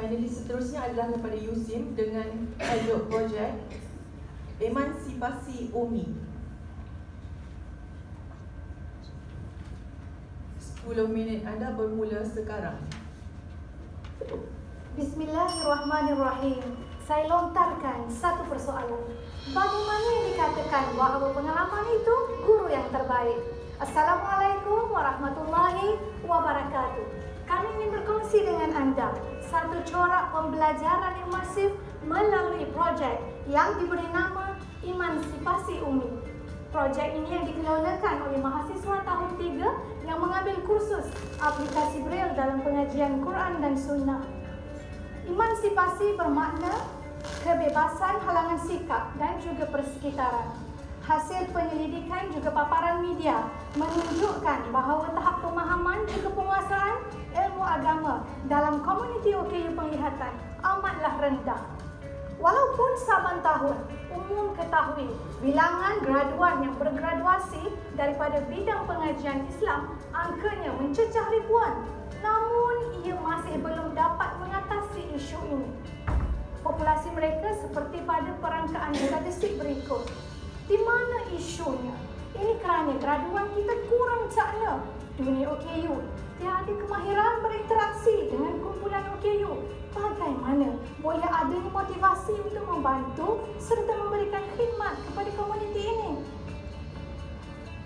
Panelis seterusnya adalah daripada USIM dengan tajuk projek Emansipasi Umi. 10 minit anda bermula sekarang. Bismillahirrahmanirrahim. Saya lontarkan satu persoalan. Bagaimana yang dikatakan bahawa pengalaman itu guru yang terbaik? Assalamualaikum warahmatullahi wabarakatuh. Kami ingin berkongsi dengan anda satu corak pembelajaran yang masif melalui projek yang diberi nama Emansipasi Umi. Projek ini yang dikelolakan oleh mahasiswa tahun 3 yang mengambil kursus aplikasi Braille dalam pengajian Quran dan Sunnah. Emansipasi bermakna kebebasan halangan sikap dan juga persekitaran. Hasil penyelidikan juga paparan media menunjukkan bahawa tahap pemahaman juga penguasaan ilmu agama dalam komuniti OKU penglihatan amatlah rendah. Walaupun saban tahun umum ketahui bilangan graduan yang bergraduasi daripada bidang pengajian Islam angkanya mencecah ribuan, namun ia masih belum dapat mengatasi isu ini. Populasi mereka seperti pada perangkaan statistik berikut. Di mana isunya? Ini kerana graduan kita kurang cakna. Dunia OKU tiada kemahiran berinteraksi dengan kumpulan OKU. Bagaimana boleh adanya motivasi untuk membantu serta memberikan khidmat kepada komuniti ini?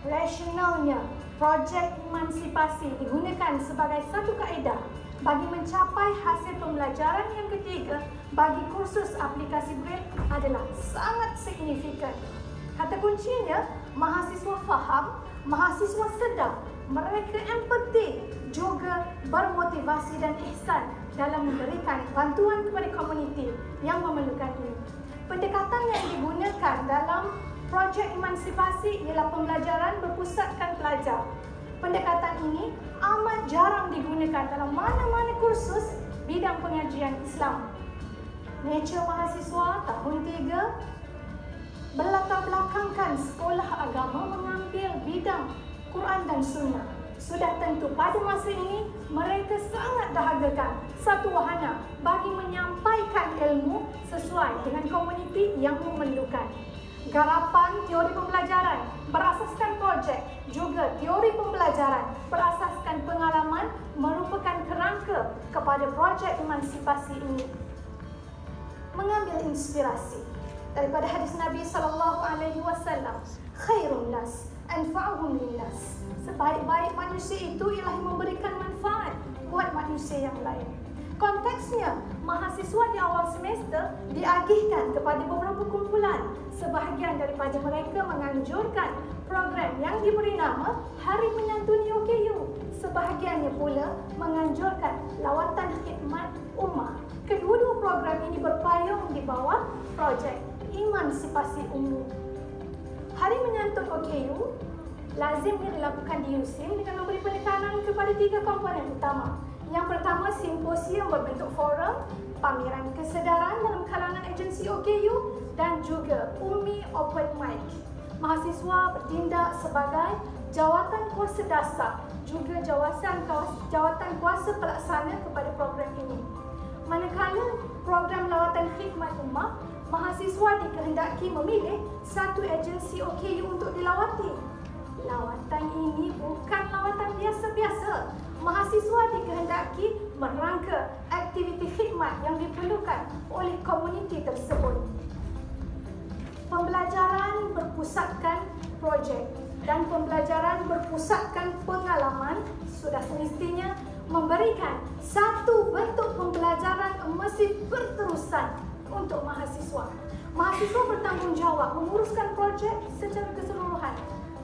Rasionalnya, projek emansipasi digunakan sebagai satu kaedah bagi mencapai hasil pembelajaran yang ketiga bagi kursus aplikasi Braille adalah sangat signifikan. Kata kuncinya, mahasiswa faham, mahasiswa sedar, mereka empati, juga bermotivasi dan ihsan dalam memberikan bantuan kepada komuniti yang memerlukan ini. Pendekatan yang digunakan dalam projek emansipasi ialah pembelajaran berpusatkan pelajar. Pendekatan ini amat jarang digunakan dalam mana-mana kursus bidang pengajian Islam. Nature mahasiswa tahun 3 berlatar belakangkan sekolah agama mengambil bidang Quran dan Sunnah. Sudah tentu pada masa ini mereka sangat dahagakan satu wahana bagi menyampaikan ilmu sesuai dengan komuniti yang memerlukan. Garapan teori pembelajaran berasaskan projek juga teori pembelajaran berasaskan pengalaman merupakan kerangka kepada projek emansipasi ini. Mengambil inspirasi daripada hadis Nabi SAW, khairun nas anfa'uhum linnas. Sebaik-baik manusia itu ialah yang memberikan manfaat buat manusia yang lain. Konteksnya, mahasiswa di awal semester diagihkan kepada beberapa kumpulan. Sebahagian daripada mereka menganjurkan program yang diberi nama Hari Menyantuni OKU. Sebahagiannya pula menganjurkan lawatan khidmat ummah. Kedua-dua program ini berpayung di bawah projek Emansipasi Umi. Hari Menyantun OKU lazimnya dilakukan di USIM dengan memberi penekanan kepada 3 komponen utama. Yang pertama, simposium berbentuk forum, pameran kesedaran dalam kalangan agensi OKU dan juga Umi Open Mic. Mahasiswa bertindak sebagai jawatan kuasa dasar, juga jawatan kuasa pelaksana kepada program ini. Manakala program lawatan khidmat ummah, mahasiswa dikehendaki memilih satu agensi OKU untuk dilawati. Lawatan ini bukan lawatan biasa-biasa. Mahasiswa dikehendaki merangka aktiviti khidmat yang diperlukan oleh komuniti tersebut. Pembelajaran berpusatkan projek dan pembelajaran berpusatkan pengalaman sudah semestinya memberikan satu bentuk pembelajaran imersif berterusan untuk mahasiswa. Mahasiswa bertanggungjawab menguruskan projek secara keseluruhan,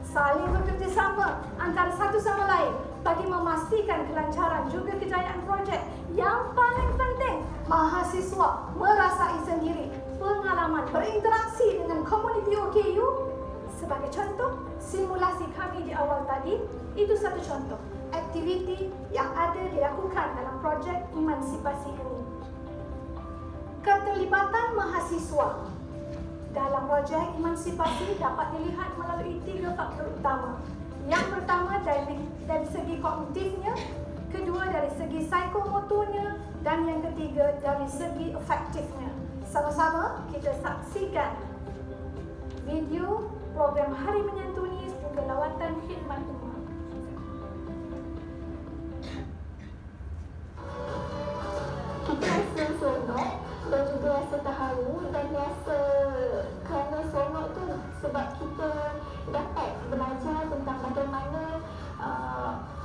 saling bekerjasama antara satu sama lain bagi memastikan kelancaran juga kejayaan projek. Yang paling penting, mahasiswa merasai sendiri pengalaman berinteraksi dengan komuniti OKU. Sebagai contoh, simulasi kami di awal tadi, itu satu contoh aktiviti yang ada dilakukan dalam projek emansipasi ini. Keterlibatan mahasiswa dalam projek emansipasi dapat dilihat melalui 3 faktor utama. Yang pertama dari segi kognitifnya, kedua dari segi psikomotornya, dan yang ketiga dari segi efektifnya. Sama-sama kita saksikan video program Hari Menyantuni juga lawatan khidmat umat. Kita rasa seronok dan juga rasa terharu dan rasa kerana seronok tu sebab kita dapat belajar tentang bagaimana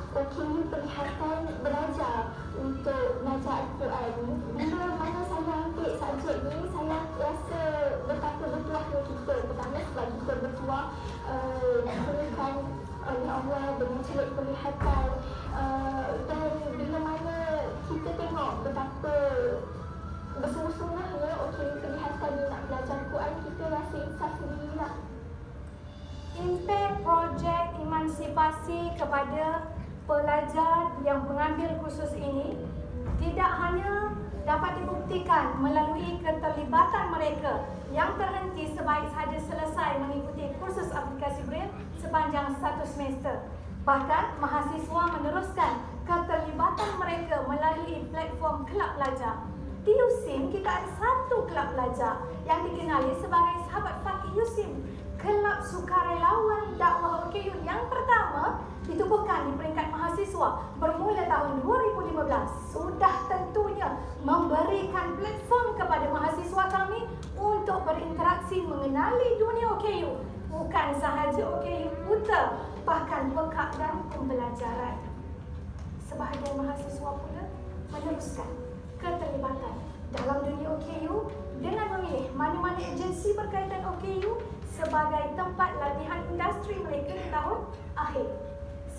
OKU Penglihatan belajar untuk belajar Al-Quran. Bila mana saya ambil subjek ni, saya rasa betapa bertuahnya kita. Pertama sebab kita bertuah diberikan oleh Allah dengan celik penglihatan, dan bila mana kita tengok betapa bersungguh-sungguhnya OKU Penglihatan ni nak belajar Al-Quran, kita rasa insaf sendirilah. Impak projek emansipasi kepada pelajar yang mengambil kursus ini tidak hanya dapat dibuktikan melalui keterlibatan mereka yang terhenti sebaik sahaja selesai mengikuti kursus aplikasi Braille sepanjang 1 semester. Bahkan mahasiswa meneruskan keterlibatan mereka melalui platform Kelab Belajar. Di USIM kita ada satu kelab belajar yang dikenali sebagai Sahabat Fakih USIM, kelab sukarelawan dakwah OKU yang pertama ditubuhkan di peringkat mahasiswa bermula tahun 2015. Sudah tentunya memberikan platform kepada mahasiswa kami untuk berinteraksi mengenali dunia OKU. Bukan sahaja OKU buta, bahkan pekak dan pembelajaran. Sebahagian mahasiswa pula meneruskan keterlibatan dalam dunia OKU dengan memilih mana-mana agensi berkaitan OKU sebagai tempat latihan industri mereka di tahun akhir.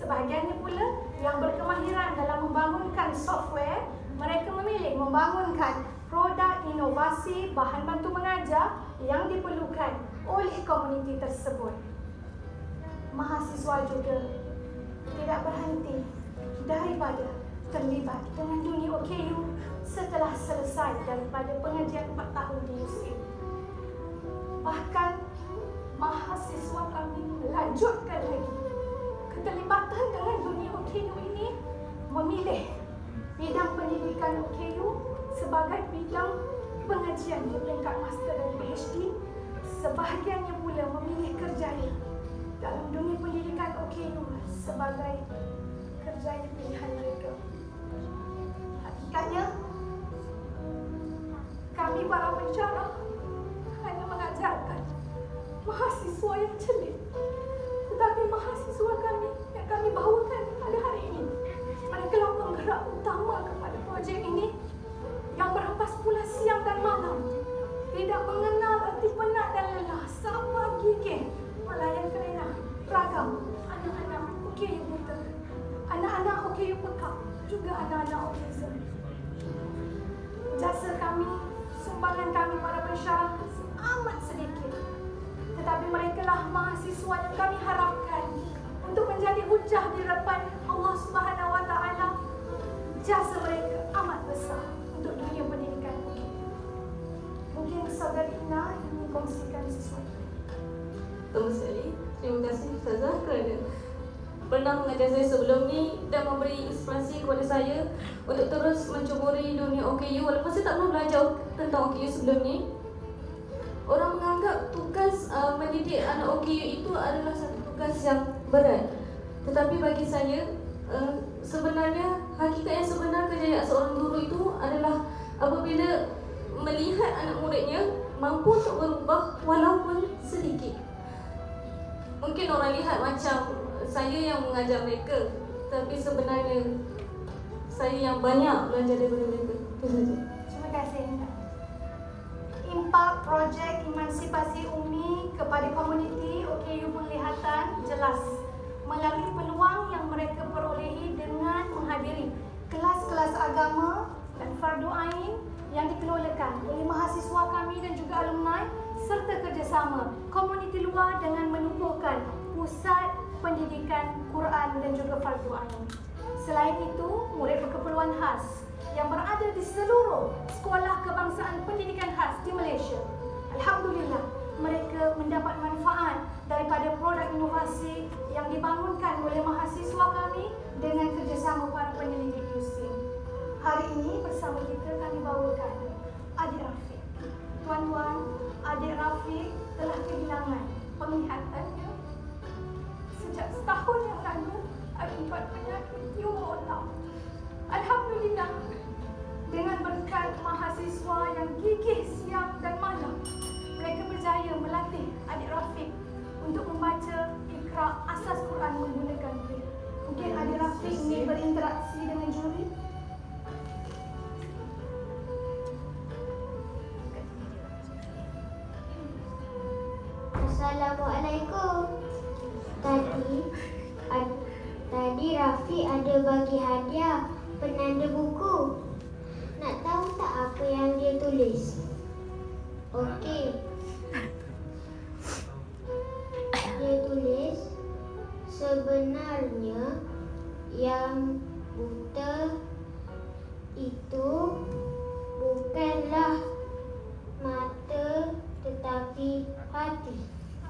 Sebahagiannya pula yang berkemahiran dalam membangunkan software, mereka memilih membangunkan produk inovasi bahan bantu mengajar yang diperlukan oleh komuniti tersebut. Mahasiswa juga tidak berhenti daripada terlibat dengan dunia OKU setelah selesai daripada pengajian 4 tahun di USIM. Bahkan mahasiswa kami melanjutkan lagi keterlibatan dengan dunia OKU ini, memilih bidang pendidikan OKU sebagai bidang pengajian di peringkat master dan PhD. Sebahagiannya pula memilih kerjaya dalam dunia pendidikan OKU sebagai kerjaya pilihan mereka. Hakikatnya kami para pensyarah hanya mengajarkan mahasiswa yang celik, tetapi mahasiswa kami yang kami bawakan pada hari ini, mereka lah penggerak utama kepada projek ini yang berhempas pula siang dan malam, tidak mengenal erti penat dan lelah, sama gigih melayan kerana ragam anak-anak OKU buta, anak-anak OKU pekak, juga anak-anak autism. Jasa kami, sumbangan kami para pensyarah amat sedikit, tetapi mereka lah mahasiswa yang kami harapkan untuk menjadi hujah di depan Allah Subhanahu Wa Taala. Jasa mereka amat besar untuk dunia pendidikan OKU. Mungkin saudari Ina ingin kongsikan sesuatu. Betul sekali. Terima kasih Ustazah kerana pernah mengajar saya sebelum ni dan memberi inspirasi kepada saya untuk terus mencuburi dunia OKU walaupun saya tak pernah belajar tentang OKU sebelum ni. Orang menganggap tugas mendidik anak OKU itu adalah satu tugas yang berat. Tetapi bagi saya, sebenarnya hakikat yang sebenar kejayaan seorang guru itu adalah apabila melihat anak muridnya mampu untuk berubah walaupun sedikit. Mungkin orang lihat macam saya yang mengajar mereka, tapi sebenarnya saya yang banyak belajar daripada mereka. Itu saja. Terima kasih Ina. Impak projek emansipasi Umi kepada komuniti OKU Penglihatan jelas melalui peluang yang mereka perolehi dengan menghadiri kelas-kelas agama dan fardu ain yang dikelolakan oleh mahasiswa kami dan juga alumni, serta kerjasama komuniti luar dengan menubuhkan pusat pendidikan Quran dan juga fardu ain. Selain itu, murid berkeperluan khas yang berada di seluruh sekolah kebangsaan pendidikan khas di Malaysia, alhamdulillah mereka mendapat manfaat daripada produk inovasi yang dibangunkan oleh mahasiswa kami dengan kerjasama para penyelidik USIM. Hari ini bersama kita kami bawakan adik Rafiq. Tuan-tuan, adik Rafiq telah kehilangan penglihatannya sejak setahun yang lalu akibat penyakit tumor otak. Alhamdulillah, dengan berkat mahasiswa yang gigih siang dan malam, mereka berjaya melatih adik Rafiq untuk membaca Iqra asas Quran menggunakan braille. Mungkin adik Rafiq ingin berinteraksi dengan juri. Assalamualaikum. Tadi Rafiq ada bagi hadiah penanda buku. Nak tahu tak apa yang dia tulis? Okey. Dia tulis, sebenarnya yang buta itu bukanlah mata tetapi hati.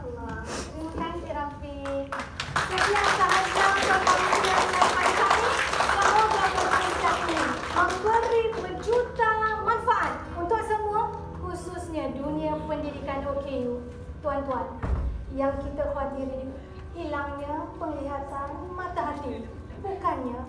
Allah. Terima kasih Rafiq. Sekian sahaja perkongsian saya pada kami. Semoga perkongsian ini memberi berjuta manfaat untuk semua, khususnya dunia pendidikan OKU. Tuan-tuan, yang kita khawatiri hilangnya penglihatan mata hati, bukannya